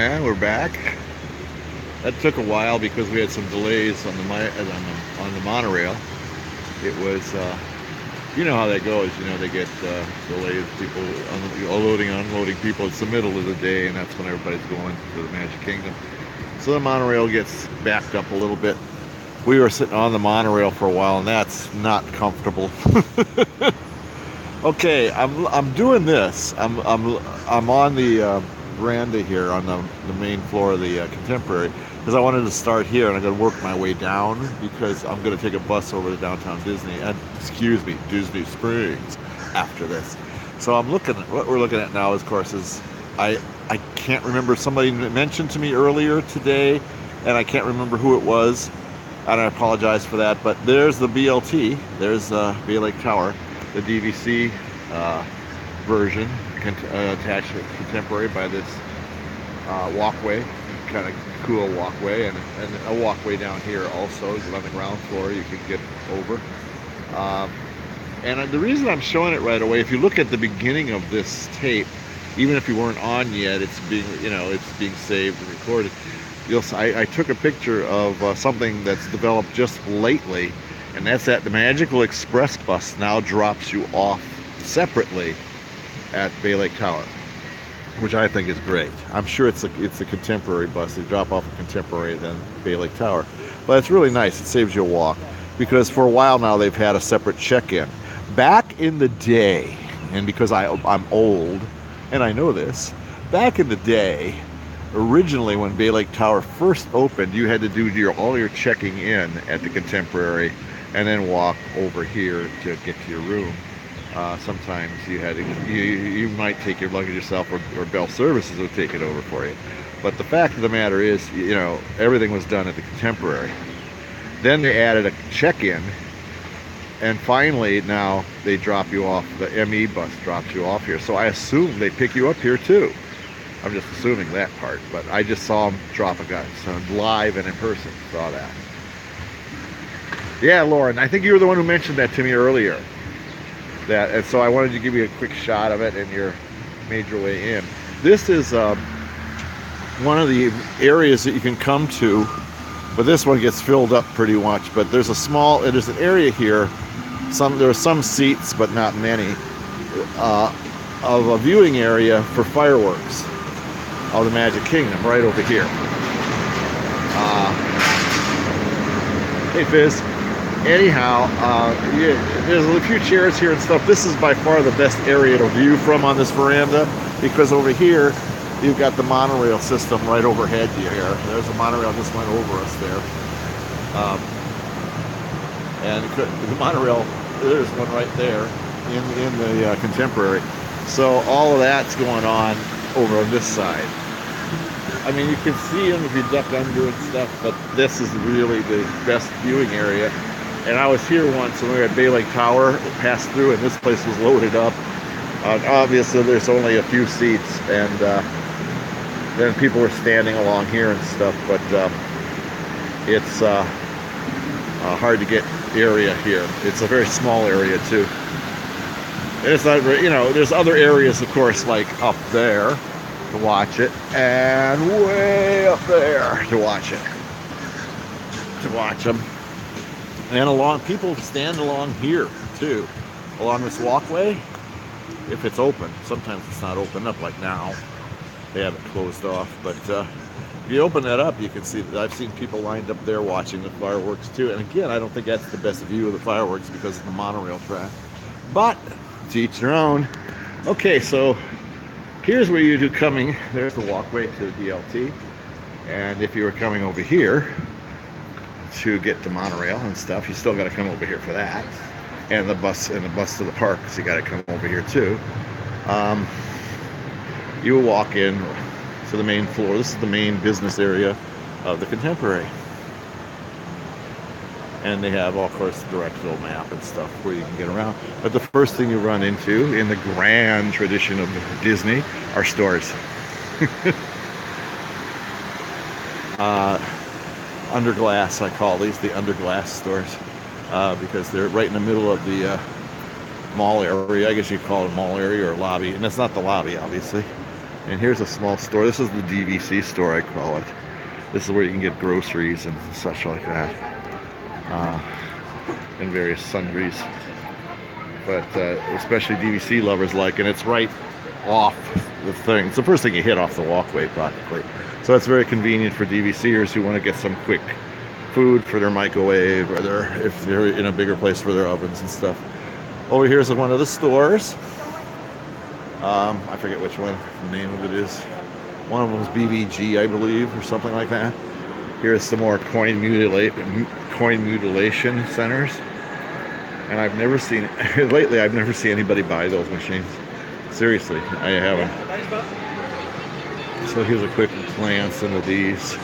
And we're back. That took a while because we had some delays on the monorail. It was, you know how that goes. You know they get delays. People unloading, unloading people. It's the middle of the day, and that's when everybody's going to the Magic Kingdom. So the monorail gets backed up a little bit. We were sitting on the monorail for a while, and that's not comfortable. Okay, I'm doing this. I'm on the veranda here on the main floor of the Contemporary because I wanted to start here and I'm going to work my way down because I'm going to take a bus over to downtown Disney and Disney Springs after this. So I'm looking at what we're looking at now. Of course, is I can't remember. Somebody mentioned to me earlier today, and I can't remember who it was, and I apologize for that. But there's the BLT. There's Bay Lake Tower, the DVC version attached to Contemporary by this walkway, kind of cool walkway, and a walkway down here also is on the ground floor. You can get over. And the reason I'm showing it right away, if you look at the beginning of this tape, even if you weren't on yet, it's being saved and recorded. I took a picture of something that's developed just lately, and that's that the Magical Express bus now drops you off separately at Bay Lake Tower, which I think is great. I'm sure it's a Contemporary bus. They drop off a Contemporary then Bay Lake Tower, but it's really nice. It saves you a walk because for a while now they've had a separate check-in. Back in the day, and because I'm old and I know this, back in the day, originally when Bay Lake Tower first opened, you had to do all your checking in at the Contemporary and then walk over here to get to your room. Sometimes you might take your luggage yourself, or Bell Services would take it over for you. But the fact of the matter is, everything was done at the Contemporary. Then they added a check-in, and finally now they drop you off. The ME bus drops you off here. So I assume they pick you up here too. I'm just assuming that part, but I just saw them drop a guy, so live and in person. Saw that. Yeah, Lauren, I think you were the one who mentioned that to me earlier. And so I wanted to give you a quick shot of it, and you made your way in. This is one of the areas that you can come to, but this one gets filled up pretty much. But there's an area here. There are some seats, but not many, of a viewing area for fireworks of the Magic Kingdom right over here. Hey, Fizz. Anyhow, there's a few chairs here and stuff. This is by far the best area to view from on this veranda because over here you've got the monorail system right overhead you here. There's a monorail just went over us there. And the monorail, there's one right there in the Contemporary. So all of that's going on over on this side. I mean, you can see them if you duck under and stuff, but this is really the best viewing area. And I was here once when we were at Bay Lake Tower, passed through, and this place was loaded up. Obviously, there's only a few seats, and then people were standing along here and stuff, but it's hard to get area here. It's a very small area, too. And it's not very, there's other areas, of course, like up there to watch it, and way up there to watch it, them. And people stand along here too, along this walkway, if it's open. Sometimes it's not open up, like now. They have it closed off, but if you open that up, you can see that I've seen people lined up there watching the fireworks too. And again, I don't think that's the best view of the fireworks because of the monorail track, but to each their own. Okay, so here's where you're coming. There's the walkway to the DLT, and if you were coming over here to get to monorail and stuff, you still got to come over here for that, and the bus to the park, so you got to come over here too. You will walk in to the main floor. This is the main business area of the Contemporary, and they have, of course, the directional map and stuff where you can get around. But the first thing you run into, in the grand tradition of Disney, are stores. Under glass, I call these the under glass stores, because they're right in the middle of the mall area. I guess you call it a mall area or a lobby, and it's not the lobby, obviously. And here's a small store. This is the DVC store, I call it. This is where you can get groceries and such like that, and various sundries. But especially DVC lovers like, and it's right off the thing. It's the first thing you hit off the walkway practically. So it's very convenient for DVCers who want to get some quick food for their microwave, or if they're in a bigger place for their ovens and stuff. Over here's one of the stores. I forget which one the name of it is. One of them is BBG, I believe, or something like that. Here's some more coin mutilation centers. And I've never seen, lately I've never seen anybody buy those machines. Seriously, I haven't. So here's a quick glance into these.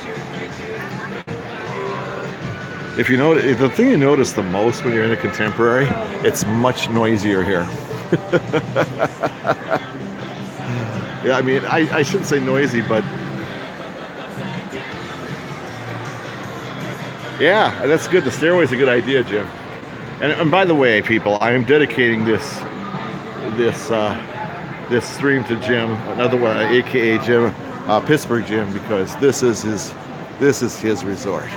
If you notice, the thing you notice the most when you're in a contemporary, it's much noisier here. Yeah, I mean, I shouldn't say noisy, but yeah, that's good. The stairway's a good idea, Jim. And by the way, people, I am dedicating this stream to Jim, another one, aka Jim, Pittsburgh Jim, because this is his resort.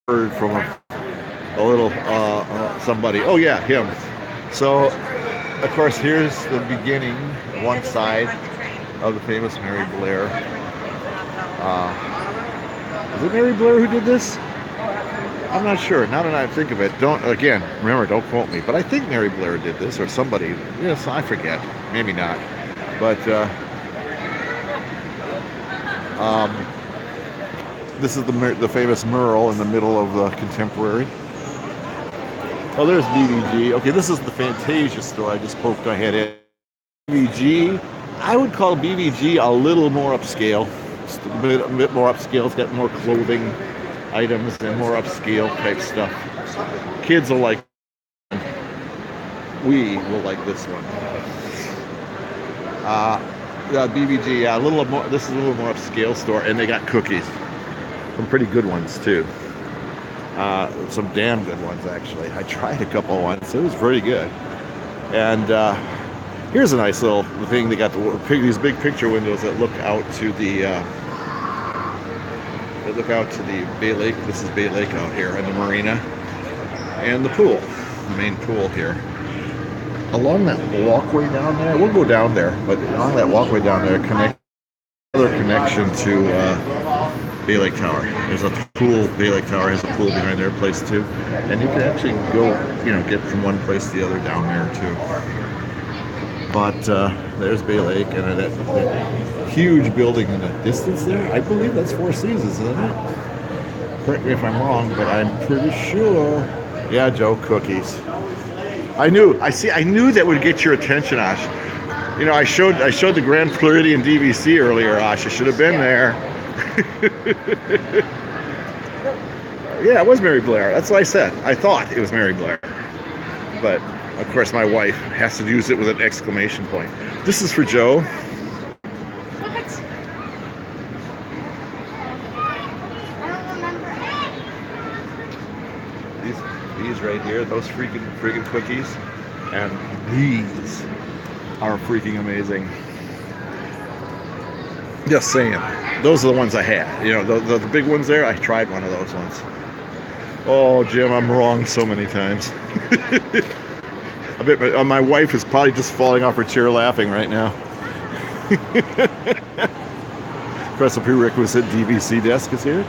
Heard from a little somebody. Oh yeah, him. So of course here's the beginning, one side of the famous Mary Blair. Is it Mary Blair who did this? I'm not sure. Now that I think of it, remember, don't quote me, but I think Mary Blair did this, or somebody. Yes, I forget. Maybe not. But this is the famous Merle in the middle of the Contemporary. Oh, there's BBG. Okay, this is the Fantasia store I just poked my head in. BBG, I would call BBG a little more upscale. Just a bit more upscale. It's got more clothing items and more upscale type stuff. Kids will like. We will like this one. BBG, yeah, a little more. This is a little more upscale store, and they got cookies. Some pretty good ones too. Some damn good ones actually. I tried a couple once. It was pretty good. And here's a nice little thing. They got these big picture windows that look out to the Bay Lake. This is Bay Lake out here, and the marina, and the pool, the main pool here. Along that walkway down there, we'll go down there, but along that walkway down there, another connection to Bay Lake Tower. There's a pool. Bay Lake Tower has a pool behind their place too, and you can actually go, get from one place to the other down there too. But there's Bay Lake, and that huge building in the distance there, I believe that's Four Seasons, isn't it? Correct me if I'm wrong, but I'm pretty sure. Yeah, Joe, cookies. I knew that would get your attention, Ash. I showed the Grand Floridian DVC earlier, Ash. I should have been there. Yeah, it was Mary Blair. That's what I said. I thought it was Mary Blair. But, of course, my wife has to use it with an exclamation point. This is for Joe. These right here, those freaking cookies. And these are freaking amazing. Just saying. Those are the ones I had. The big ones there, I tried one of those ones. Oh, Jim, I'm wrong so many times. I bet my wife is probably just falling off her chair laughing right now. Of course, the prerequisite DVC desk is here.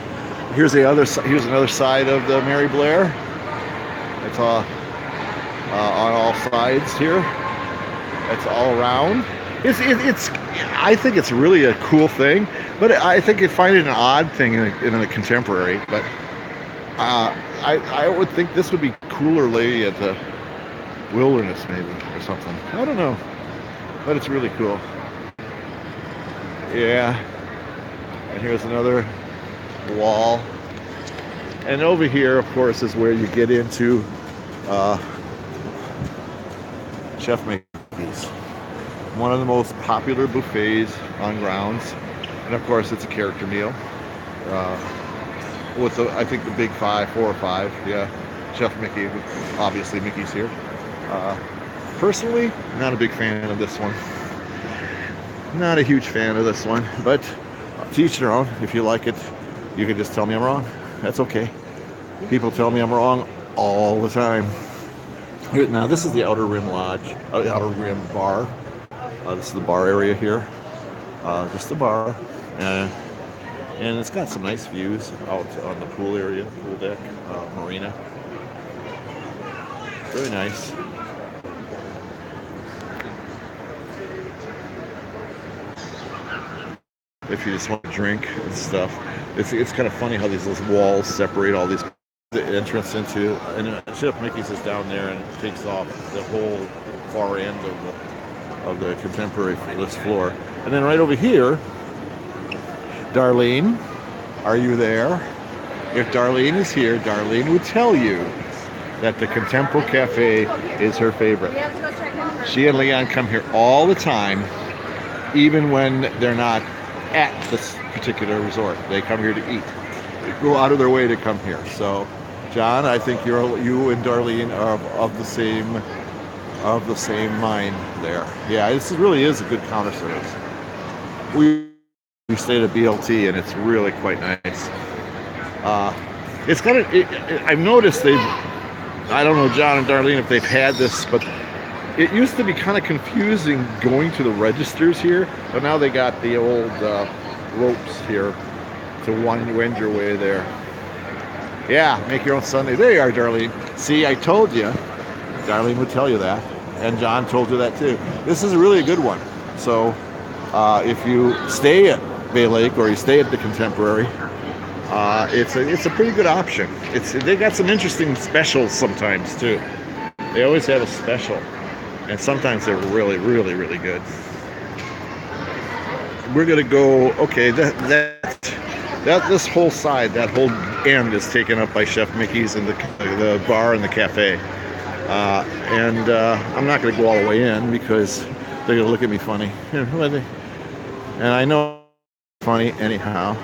Here's another side of the Mary Blair. It's on all sides here. It's all around. It's. I think it's really a cool thing, but I think you find it an odd thing in a contemporary. But I would think this would be cooler, lady, at the Wilderness maybe or something. I don't know, but it's really cool. Yeah. And here's another wall. And over here, of course, is where you get into Chef Mickey's, one of the most popular buffets on grounds. And of course, it's a character meal with I think the big 4 or 5. Yeah, Chef Mickey. Obviously, Mickey's here. Personally, not a big fan of this one. Not a huge fan of this one, but to each their own. If you like it, you can just tell me I'm wrong. That's okay. People tell me I'm wrong all the time. Now this is the Outer Rim Lodge, Outer Rim Bar. This is the bar area here. Just the bar. And it's got some nice views out on the pool area, pool deck, marina. Very nice. If you just want to drink and stuff. It's kind of funny how these little walls separate all these, the entrance into, and Chef Mickey's is down there and it takes off the whole far end of the contemporary list floor. And then right over here, Darlene, are you there? If Darlene is here, Darlene would tell you that the Contempo Cafe is her favorite. She and Leon come here all the time, even when they're not at this particular resort. They come here to eat. They go out of their way to come here. So, John, I think you and Darlene are of the same mind there. Yeah, this really is a good counter service. We stayed at BLT and it's really quite nice. It's kind of, I've noticed I don't know, John and Darlene, if they've had this, but it used to be kind of confusing going to the registers here, but now they got the old ropes here to wend your way there. Yeah, make your own sundae. There you are, Darlene. See, I told you. Darlene would tell you that, and John told you that too. This is really a good one. So if you stay at Bay Lake or you stay at the Contemporary, it's a pretty good option. They got some interesting specials sometimes too. They always have a special, and sometimes they're really, really, really good. We're gonna go. Okay, this whole side, that whole end is taken up by Chef Mickey's and the bar and the cafe. And I'm not gonna go all the way in because they're gonna look at me funny. And I know it's funny anyhow.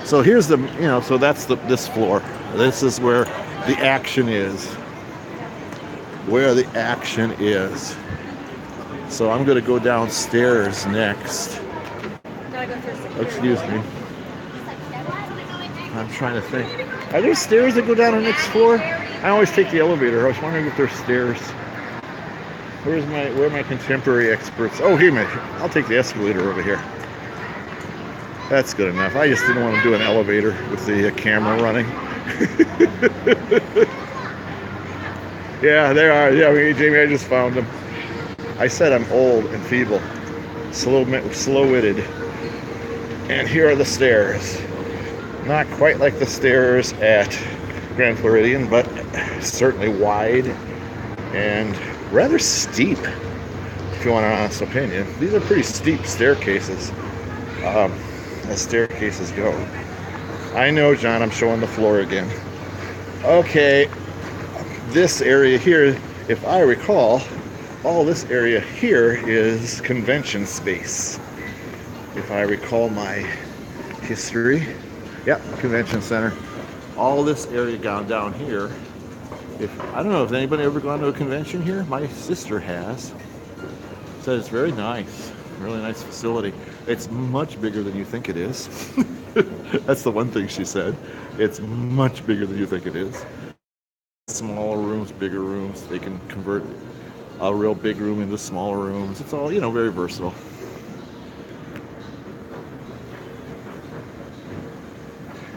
So here's so that's this floor. This is where the action is. So I'm going to go downstairs next. Excuse me. I'm trying to think. Are there stairs that go down to the next floor? I always take the elevator. I was wondering if there's stairs. Where are my contemporary experts? Oh, here, I'll take the escalator over here. That's good enough. I just didn't want to do an elevator with the camera running. Yeah, there are. Yeah, Jamie, I just found them. I said I'm old and feeble, slow-witted. And here are the stairs. Not quite like the stairs at Grand Floridian, but certainly wide and rather steep, if you want an honest opinion. These are pretty steep staircases. As staircases go. I know, John, I'm showing the floor again. Okay, this area here, if I recall, all this area here is convention space. If I recall my history. Yep, convention center. All this area down here. I don't know if anybody ever gone to a convention here. My sister has. Said it's very nice. Really nice facility. It's much bigger than you think it is. That's the one thing she said. It's much bigger than you think it is. Smaller rooms, bigger rooms. They can convert a real big room into smaller rooms. It's all, very versatile.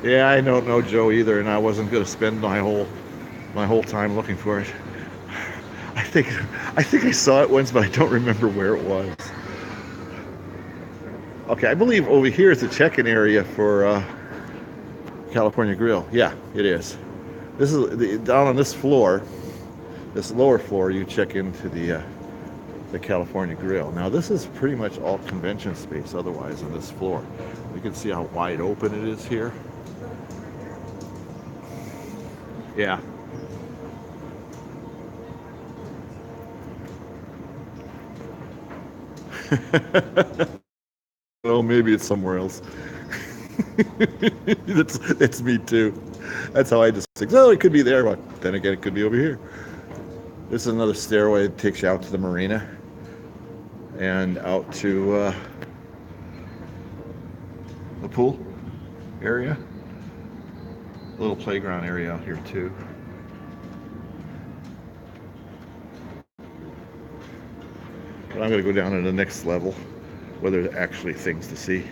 Yeah, I don't know Joe either, and I wasn't going to spend my whole time looking for it. I think I saw it once, but I don't remember where it was. Okay, I believe over here is the check-in area for California Grill. Yeah, it is. This is down on this floor, this lower floor. You check into the California Grill. Now this is pretty much all convention space. Otherwise, on this floor, you can see how wide open it is here. Yeah. Well, maybe it's somewhere else. That's me too. That's how I just think, oh, it could be there, but then again, it could be over here. This is another stairway that takes you out to the marina and out to the pool area. A little playground area out here too. But I'm going to go down to the next level where there's actually things to see.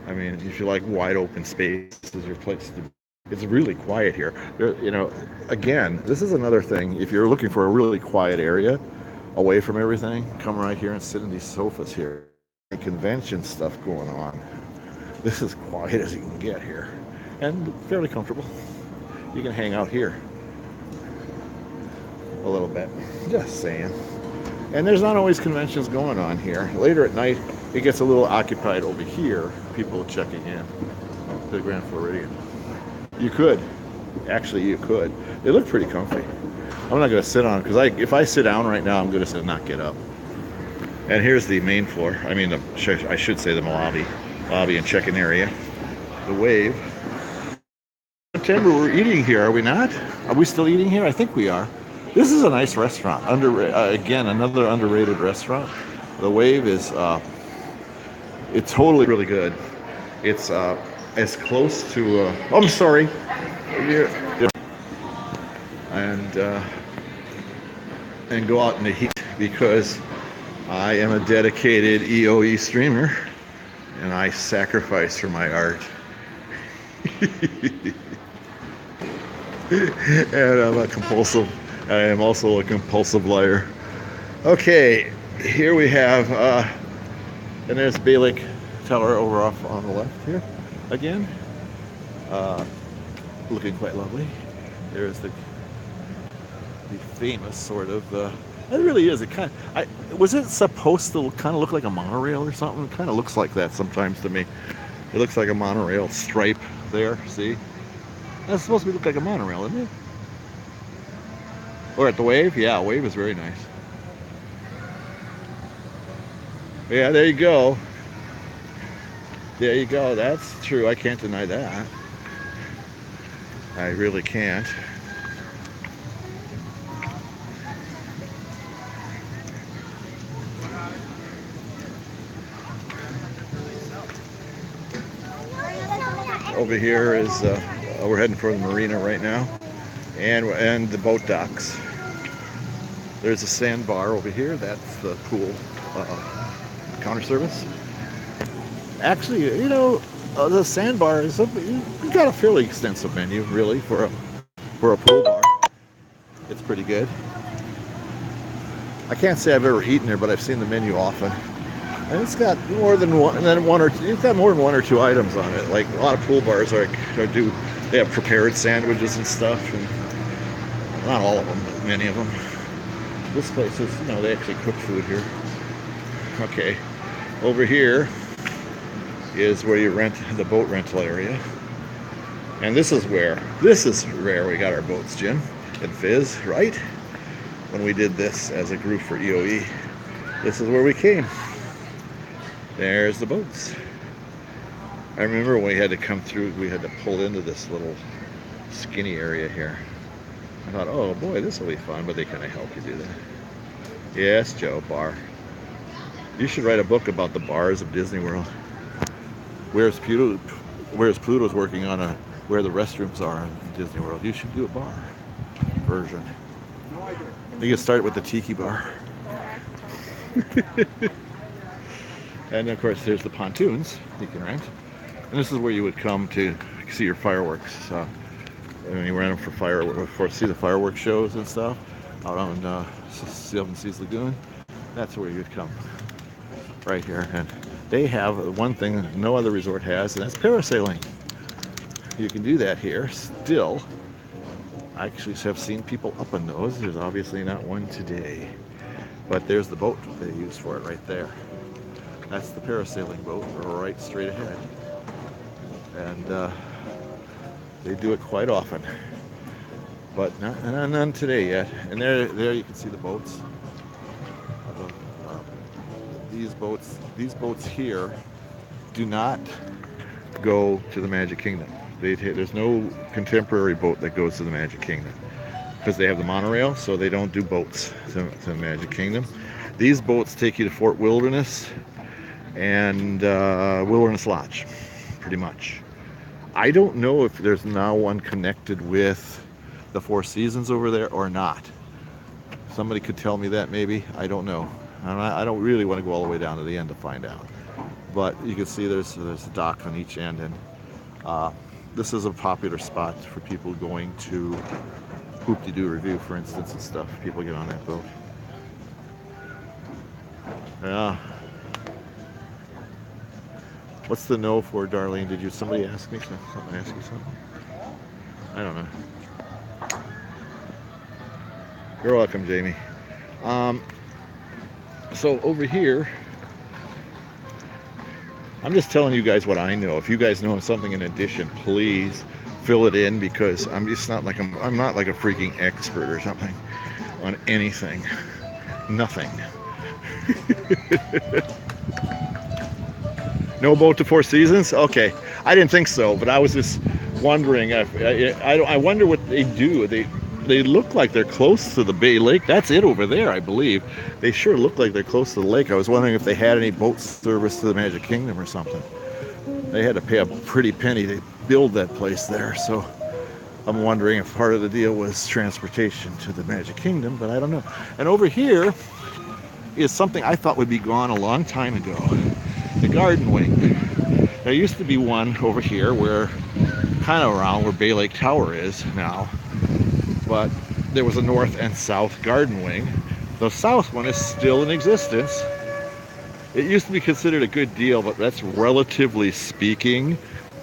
I mean, if you like wide open space, this is your place to be. It's really quiet here. You know, again, this is another thing. If you're looking for a really quiet area away from everything, come right here and sit in these sofas here. Convention stuff going on. This is quiet as you can get here and fairly comfortable. You can hang out here a little bit, just saying. And there's not always conventions going on here. Later at night, it gets a little occupied over here. People checking in to the Grand Floridian. You could. Actually, you could. They look pretty comfy. I'm not going to sit on it because if I sit down right now, I'm going to not get up. And here's the main floor. I mean, I should say the lobby and check-in area. The Wave. September, we're eating here, are we not? Are we still eating here? I think we are. This is a nice restaurant. Again, another underrated restaurant. The Wave is, it's totally really good. It's as close to, oh, I'm sorry. And go out in the heat because I am a dedicated EOE streamer and I sacrifice for my art. And I am also a compulsive liar. Okay, here we have, and there's Bay Lake Tower over off on the left here again. Looking quite lovely. There's the famous sort of, it really is. Was it supposed to kind of look like a monorail or something? It kind of looks like that sometimes to me. It looks like a monorail stripe there, see? That's supposed to look like a monorail, isn't it? Or at the Wave? Yeah, Wave is very nice. Yeah, there you go. There you go. That's true. I can't deny that. I really can't. Over here is we're heading for the marina right now, and the boat docks. There's a sandbar over here. That's the pool counter service. Actually, you know, the sandbar is you've got a fairly extensive menu, really, for a pool bar. It's pretty good. I can't say I've ever eaten there, but I've seen the menu often. And it's got more than one or two items on it. Like a lot of pool bars they have prepared sandwiches and stuff, and not all of them, but many of them. This place is, they actually cook food here. Okay, over here is where you rent the boat rental area, and this is where we got our boats, Jim and Fizz, right? When we did this as a group for EOE, this is where we came. There's the boats. I remember when we had to come through, we had to pull into this little skinny area here. I thought, oh boy, this will be fun, but they kind of help you do that. Yes, Joe, bar. You should write a book about the bars of Disney World. Whereas Pluto's working on where the restrooms are in Disney World. You should do a bar version. You can start with the tiki bar. And of course, there's the pontoons you can rent. And this is where you would come to see your fireworks. When you rent them for see the fireworks shows and stuff out on Seven Seas Lagoon. That's where you'd come, right here. And they have one thing no other resort has, and that's parasailing. You can do that here still. I actually have seen people up on those. There's obviously not one today, but there's the boat they use for it right there. That's the parasailing boat, right straight ahead. And they do it quite often, but none today yet. And there you can see the boats. These boats here do not go to the Magic Kingdom. There's no contemporary boat that goes to the Magic Kingdom because they have the monorail, so they don't do boats to the Magic Kingdom. These boats take you to Fort Wilderness and Wilderness Lodge pretty much. I don't know if there's now one connected with the Four Seasons over there or not. Somebody could tell me that maybe. I don't know. I don't really want to go all the way down to the end to find out. But you can see there's a dock on each end, and this is a popular spot for people going to Hoop-de-Doo Review, for instance, and stuff. People get on that boat. Yeah. What's the no for, Darlene? Did somebody ask me something? Ask you something? I don't know. You're welcome, Jamie. So over here, I'm just telling you guys what I know. If you guys know something in addition, please fill it in, because I'm just not like I'm not like a freaking expert or something on anything. Nothing. No boat to Four Seasons? Okay, I didn't think so, but I was just wondering. I wonder what they do. They look like they're close to the Bay Lake. That's it over there, I believe. They sure look like they're close to the lake. I was wondering if they had any boat service to the Magic Kingdom or something. They had to pay a pretty penny to build that place there, so I'm wondering if part of the deal was transportation to the Magic Kingdom, but I don't know. And over here is something I thought would be gone a long time ago. The garden wing. There used to be one over here where, kind of around where Bay Lake Tower is now, but there was a north and south garden wing. The south one is still in existence. It used to be considered a good deal, but that's relatively speaking.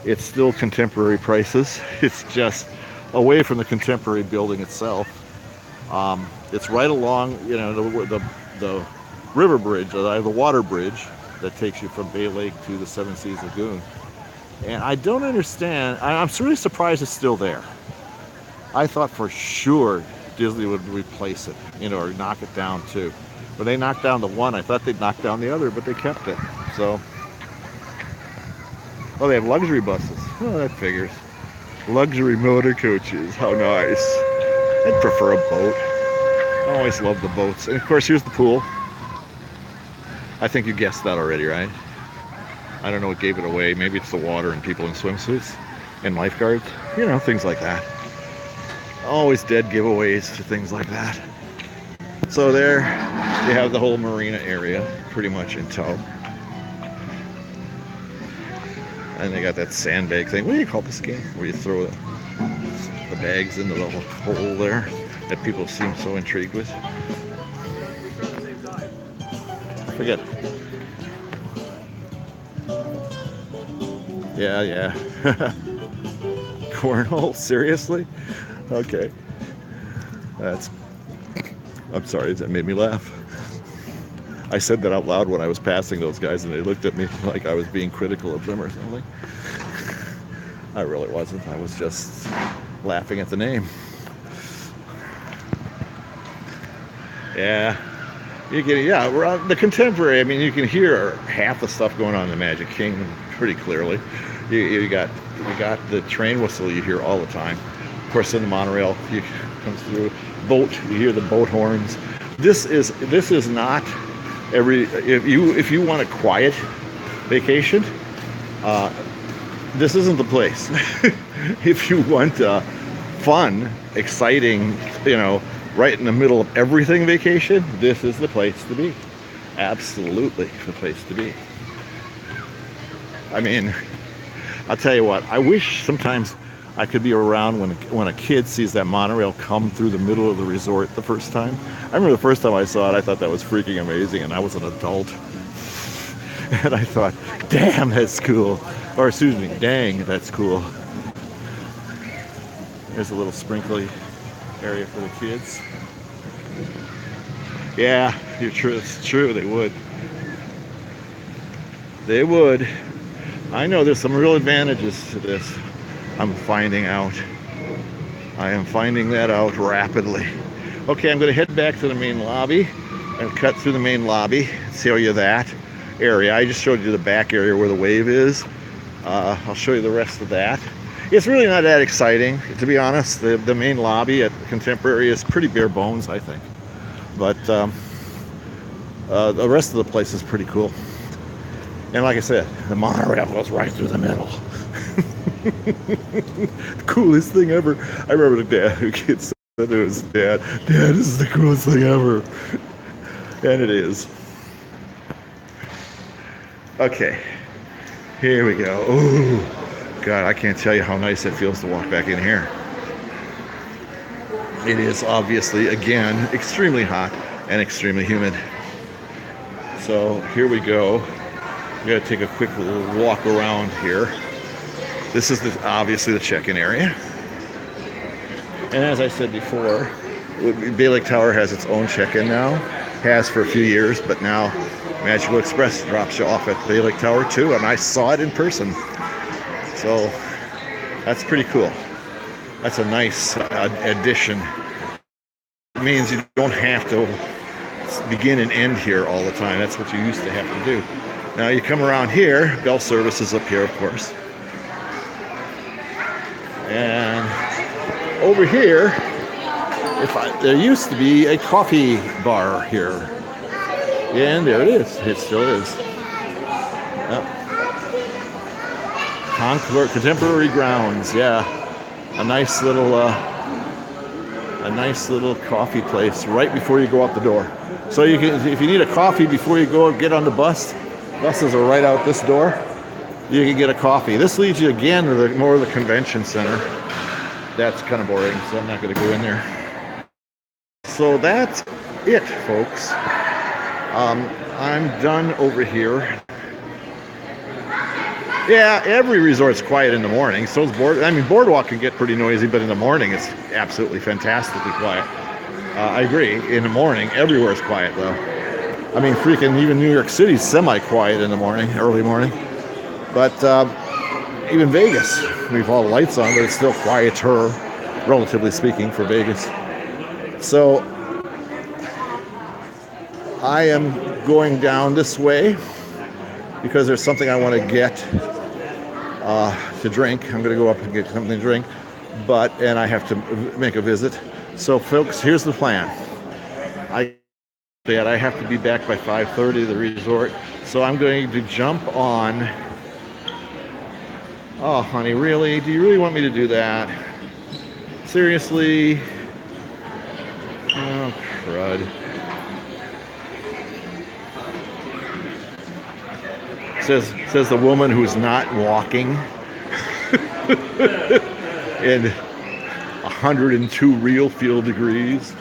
It's still contemporary prices. It's just away from the contemporary building itself. It's right along, you know, the river bridge, the water bridge that takes you from Bay Lake to the Seven Seas Lagoon. And I don't understand. I'm really surprised it's still there. I thought for sure Disney would replace it, you know, or knock it down too. When they knocked down the one, I thought they'd knock down the other, but they kept it. So, oh, they have luxury buses. Oh, that figures. Luxury motor coaches. How nice. I'd prefer a boat. I always love the boats. And of course, here's the pool. I think you guessed that already, right? I don't know what gave it away. Maybe it's the water and people in swimsuits and lifeguards. You know, things like that. Always dead giveaways to things like that. So there you have the whole marina area pretty much in tow. And they got that sandbag thing. What do you call this game? Where you throw the bags into the hole there that people seem so intrigued with. Forget it. Yeah. Cornhole? Seriously? Okay. I'm sorry, that made me laugh. I said that out loud when I was passing those guys, and they looked at me like I was being critical of them or something. I really wasn't. I was just laughing at the name. Yeah. We're on the contemporary. I mean, you can hear half the stuff going on in the Magic Kingdom pretty clearly. You got the train whistle you hear all the time. Of course, in the monorail, you comes through. Boat, you hear the boat horns. This is not every. If you want a quiet vacation, this isn't the place. If you want fun, exciting, you know, right in the middle of everything vacation, this is the place to be. Absolutely the place to be. I mean, I'll tell you what, I wish sometimes I could be around when a kid sees that monorail come through the middle of the resort the first time. I remember the first time I saw it, I thought that was freaking amazing, and I was an adult. And I thought, damn, that's cool. Or excuse me, dang, that's cool. There's a little sprinkly area for the kids. Yeah, you're true. It's true. They would. They would. I know there's some real advantages to this. I'm finding out. I am finding that out rapidly. Okay, I'm going to head back to the main lobby and cut through the main lobby. Show you that area. I just showed you the back area where the wave is. I'll show you the rest of that. It's really not that exciting, to be honest. The main lobby at Contemporary is pretty bare bones, I think. But the rest of the place is pretty cool. And like I said, the monorail goes right through the middle. Coolest thing ever. I remember the dad who kids said to his dad, "Dad, this is the coolest thing ever." And it is. Okay, here we go. Oh, God, I can't tell you how nice it feels to walk back in here. It is obviously, again, extremely hot and extremely humid. So here we go. We got to take a quick little walk around here. This is obviously the check-in area. And as I said before, Bay Lake Tower has its own check-in now. Has for a few years, but now Magical Express drops you off at Bay Lake Tower too, and I saw it in person. So that's pretty cool. That's a nice addition. It means you don't have to begin and end here all the time. That's what you used to have to do. Now you come around here, bell service is up here, of course. And over here, there used to be a coffee bar here. And there it is. It still is. Yep. Contemporary Grounds, yeah. A nice little coffee place right before you go out the door. So you can, if you need a coffee before you go get on the bus, buses are right out this door. You can get a coffee. This leads you again to more of the convention center. That's kind of boring, so I'm not going to go in there. So that's it, folks. I'm done over here. Yeah, every resort's quiet in the morning. So is Boardwalk can get pretty noisy, but in the morning it's absolutely fantastically quiet. I agree. In the morning, everywhere is quiet, though. I mean, freaking even New York City's semi-quiet in the morning, early morning. But even Vegas, we've all the lights on, but it's still quieter, relatively speaking, for Vegas. So I am going down this way because there's something I want to get to drink. I'm going to go up and get something to drink, and I have to make a visit. So, folks, here's the plan. I have to be back by 5:30 at the resort, so I'm going to jump on. Oh, honey, really? Do you really want me to do that? Seriously? Oh, crud. Says the woman who's not walking in 102 real field degrees.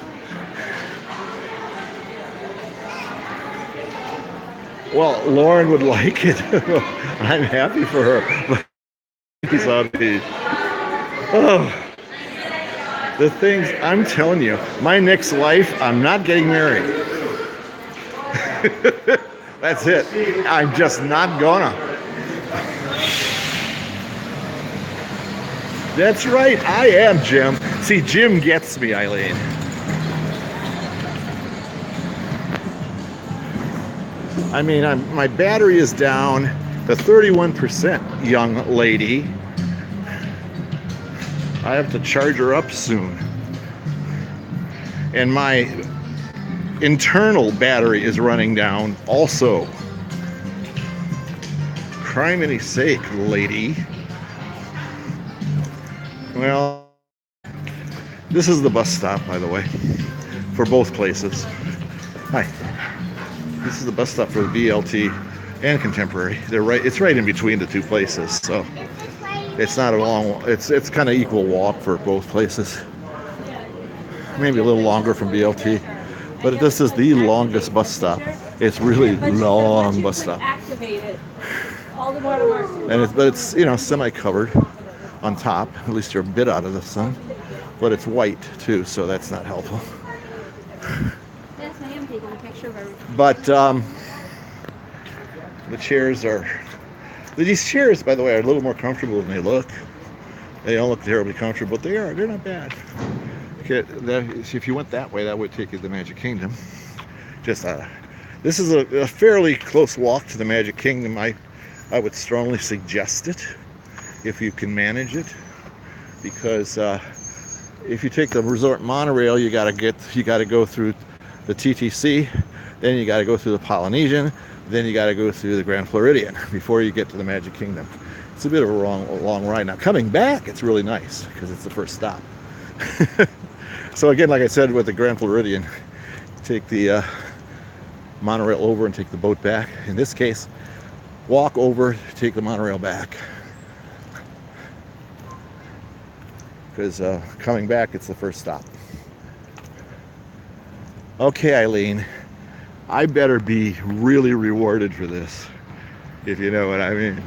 Well, Lauren would like it. I'm happy for her. Oh, the things I'm telling you, my next life, I'm not getting married. That's it. I'm just not gonna. That's right. I am Jim. See, Jim gets me, Eileen. I mean, my battery is down to 31%, young lady. I have to charge her up soon. And my internal battery is running down also. Criminy sake, lady. Well, this is the bus stop, by the way, for both places. Hi. This is the bus stop for the BLT and Contemporary. It's right in between the two places, so it's not a long. It's kind of equal walk for both places. Maybe a little longer from BLT, but this is the longest bus stop. It's really long bus stop. And it's semi-covered on top. At least you're a bit out of the sun, but it's white too, so that's not helpful. Yes, I am taking a picture of everything. But the chairs are. These chairs, by the way, are a little more comfortable than they look. They don't look terribly comfortable, but they are. They're not bad. Okay, if you went that way, that would take you to the Magic Kingdom. This is a fairly close walk to the Magic Kingdom. I would strongly suggest it if you can manage it, because if you take the resort monorail, you got to go through the TTC, then you got to go through the Polynesian, then you got to go through the Grand Floridian before you get to the Magic Kingdom. It's a bit of a long ride. Now coming back, it's really nice because it's the first stop. So again, like I said, with the Grand Floridian, take the monorail over and take the boat back. In this case, walk over, take the monorail back. Because coming back, it's the first stop. Okay, Eileen, I better be really rewarded for this, if you know what I mean.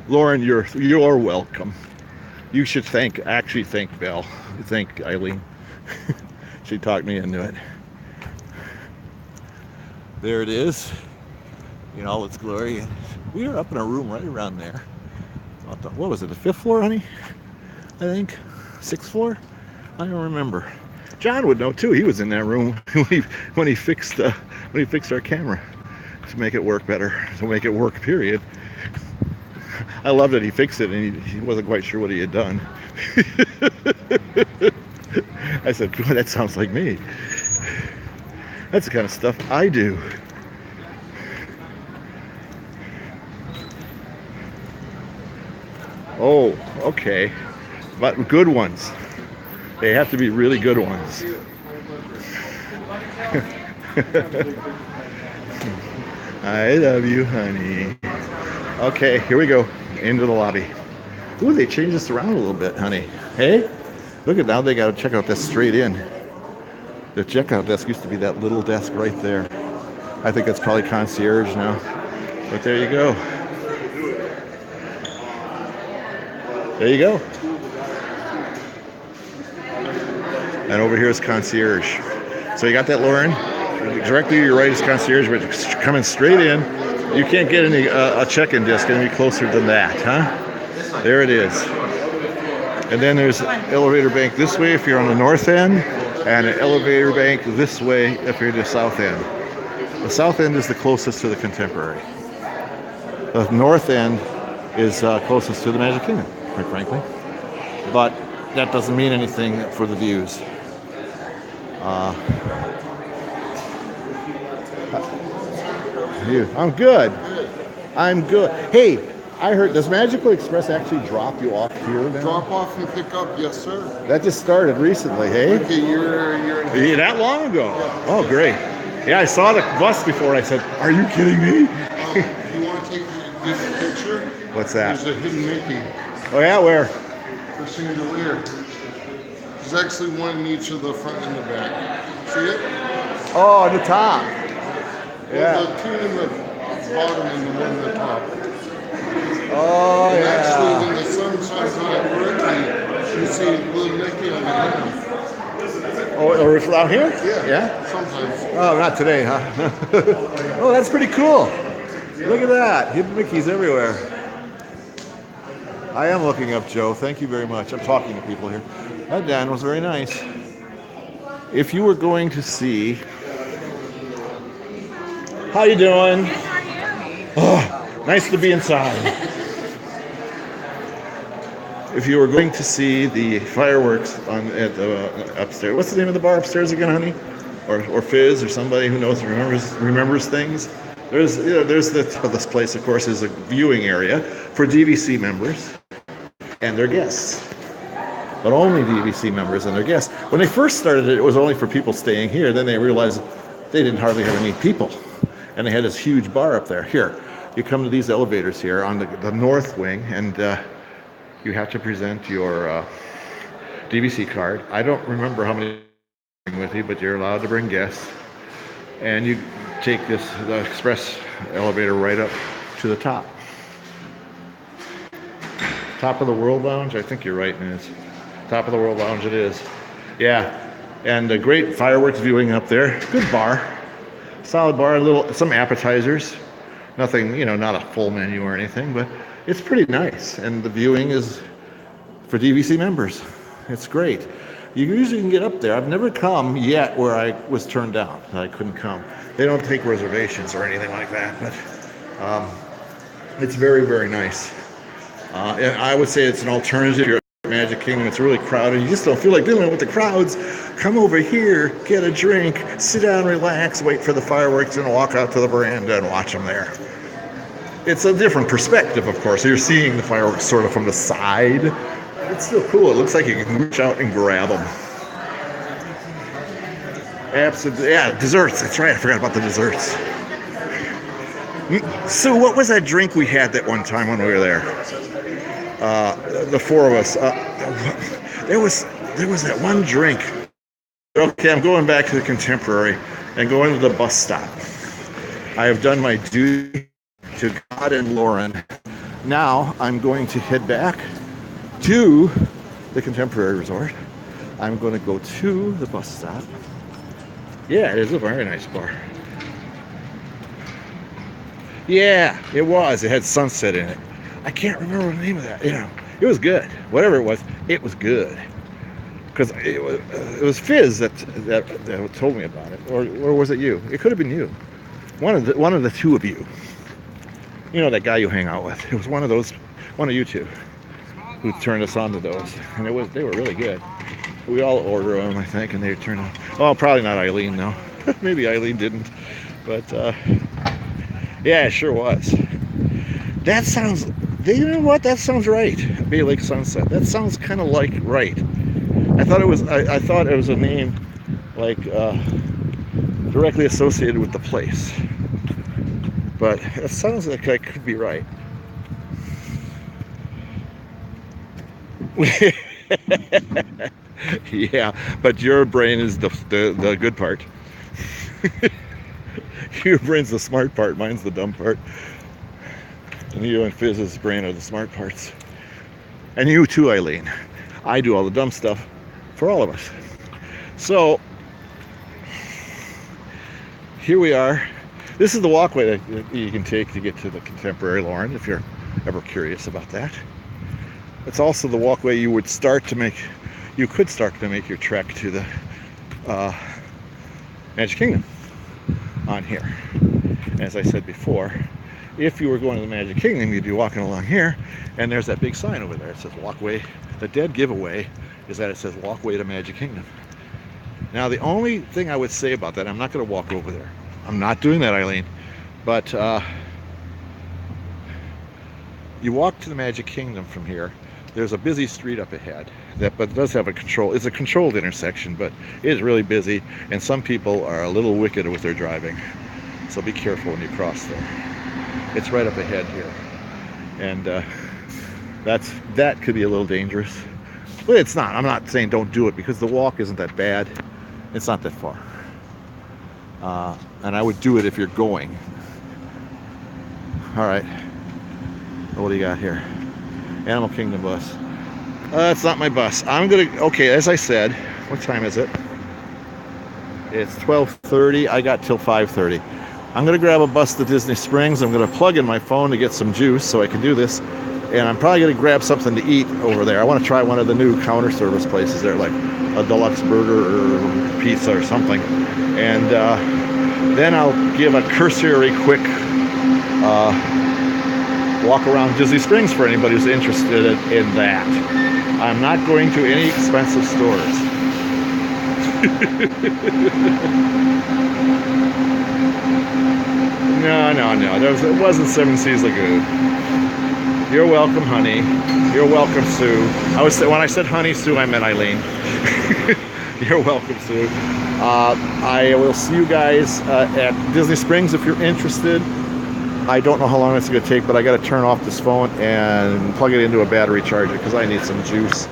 Lauren, you're welcome. You should actually thank Belle. Thank Eileen. She talked me into it. There it is, in all its glory. We were up in a room right around there. What was it, the 5th floor, honey? I think 6th floor. I don't remember. John would know too. He was in that room when he fixed our camera to make it work better, to make it work. Period. I loved it. He fixed it, and he wasn't quite sure what he had done. I said, "Boy, that sounds like me. That's the kind of stuff I do." Oh, okay. But good ones. They have to be really good ones. I love you, honey. Okay, here we go. Into the lobby. Ooh, they changed this around a little bit, honey. Hey? Look at now, they got to check out this straight in. The checkout desk used to be that little desk right there. I think that's probably concierge now. But there you go. There you go. And over here is concierge. So you got that, Lauren? Directly to your right is concierge, but coming straight in, you can't get any a check-in desk any closer than that, huh? There it is. And then there's an elevator bank this way if you're on the north end, and an elevator bank this way if you're the south end. The south end is the closest to the Contemporary. The north end is closest to the Magic Kingdom, quite frankly. But that doesn't mean anything for the views. I'm good. I'm good. Hey, I heard, does Magical Express actually drop you off here now? Drop off and pick up, yes, sir. That just started recently, hey? Okay, you're Yeah, that long ago? Oh, great. Yeah, I saw the bus before and I said, are you kidding me? You want to take this picture? What's that? There's a hidden Mickey Oh, yeah, where? for chandelier. There's actually one in each of the front and the back. See it? Oh, on the top. Well, Yeah. the two in the bottom and the one in the top. Oh, And yeah. actually, when the sun shines on it correctly, you see little Mickey on the ground. Oh, or it's out here? Yeah. Yeah? Sometimes. Oh, not today, huh? Oh, that's pretty cool. Look at that. Hidden Mickeys everywhere. I am looking up, Joe. Thank you very much. I'm talking to people here. That Dan was very nice. If you were going to see... How you doing? Oh, nice to be inside. If you were going to see the fireworks at the upstairs, what's the name of the bar upstairs again, honey? Or Fizz, or somebody who knows remembers things. There's this place, of course, is a viewing area for DVC members and their guests, but only DVC members and their guests. When they first started it, it was only for people staying here. Then they realized they didn't hardly have any people, and they had this huge bar up there. Here, you come to these elevators here on the north wing, and you have to present your DVC card. I don't remember how many with you, but you're allowed to bring guests, and you take the express elevator right up to the top of the World Lounge. I think you're right, man. It's top of the World Lounge. It is, yeah. And a great fireworks viewing up there. Good bar, solid bar. Some appetizers. Nothing, not a full menu or anything, but it's pretty nice. And the viewing is for DVC members. It's great. You usually can get up there. I've never come yet where I was turned down. I couldn't come. They don't take reservations or anything like that, but it's very, very nice. And I would say it's an alternative. Magic Kingdom, it's really crowded. You just don't feel like dealing with the crowds. Come over here, get a drink, sit down, relax, wait for the fireworks, and walk out to the veranda and watch them there. It's a different perspective, of course. You're seeing the fireworks sort of from the side. It's still cool. It looks like you can reach out and grab them. Absolutely. Yeah, desserts. That's right. I forgot about the desserts. So what was that drink we had that one time when we were there? The four of us. There was that one drink. Okay, I'm going back to the Contemporary and going to the bus stop. I have done my duty to God and Lauren. Now I'm going to head back to the Contemporary Resort. I'm going to go to the bus stop. Yeah, it is a very nice bar. Yeah, it was. It had sunset in it. I can't remember the name of that. You know, it was good. Whatever it was good. Because it was Fizz that told me about it, or was it you? It could have been you. One of the two of you. You know that guy you hang out with. It was one of you two, who turned us on to those, and they were really good. We all ordered them, I think, and they turned out. Oh, probably not Eileen, though. Maybe Eileen didn't, but yeah, it sure was. That sounds. You know what? That sounds right. Bay Lake Sunset. That sounds kind of like right. I thought it was. I thought it was a name like directly associated with the place, but it sounds like I could be right. Yeah, but your brain is the good part. Your brain's the smart part. Mine's the dumb part. And you and Fizz's brain are the smart parts. And you too, Eileen. I do all the dumb stuff for all of us. So here we are. This is the walkway that you can take to get to the Contemporary, Lauren, if you're ever curious about that. It's also the walkway you could start to make your trek to the Magic Kingdom on here. As I said before, if you were going to the Magic Kingdom, you'd be walking along here, and there's that big sign over there. It says walkway. The dead giveaway is that it says walkway to Magic Kingdom. Now, the only thing I would say about that, I'm not going to walk over there. I'm not doing that, Eileen. But you walk to the Magic Kingdom from here. There's a busy street up ahead, but it does have it's a controlled intersection, but it is really busy, and some people are a little wicked with their driving. So be careful when you cross there. It's right up ahead here, and that could be a little dangerous, but it's not. I'm not saying don't do it, because the walk isn't that bad. It's not that far, and I would do it if you're going. All right, what do you got here? Animal Kingdom bus. It's not my bus. Okay, as I said, what time is it? It's 12:30. I got till 5:30. I'm going to grab a bus to Disney Springs. I'm going to plug in my phone to get some juice so I can do this. And I'm probably going to grab something to eat over there. I want to try one of the new counter service places there, like a deluxe burger or pizza or something. And then I'll give a cursory quick walk around Disney Springs for anybody who's interested in that. I'm not going to any expensive stores. No. It wasn't Seven Seas Lagoon. You're welcome, honey. You're welcome, Sue. When I said honey, Sue, I meant Eileen. You're welcome, Sue. I will see you guys at Disney Springs if you're interested. I don't know how long it's going to take, but I got to turn off this phone and plug it into a battery charger because I need some juice.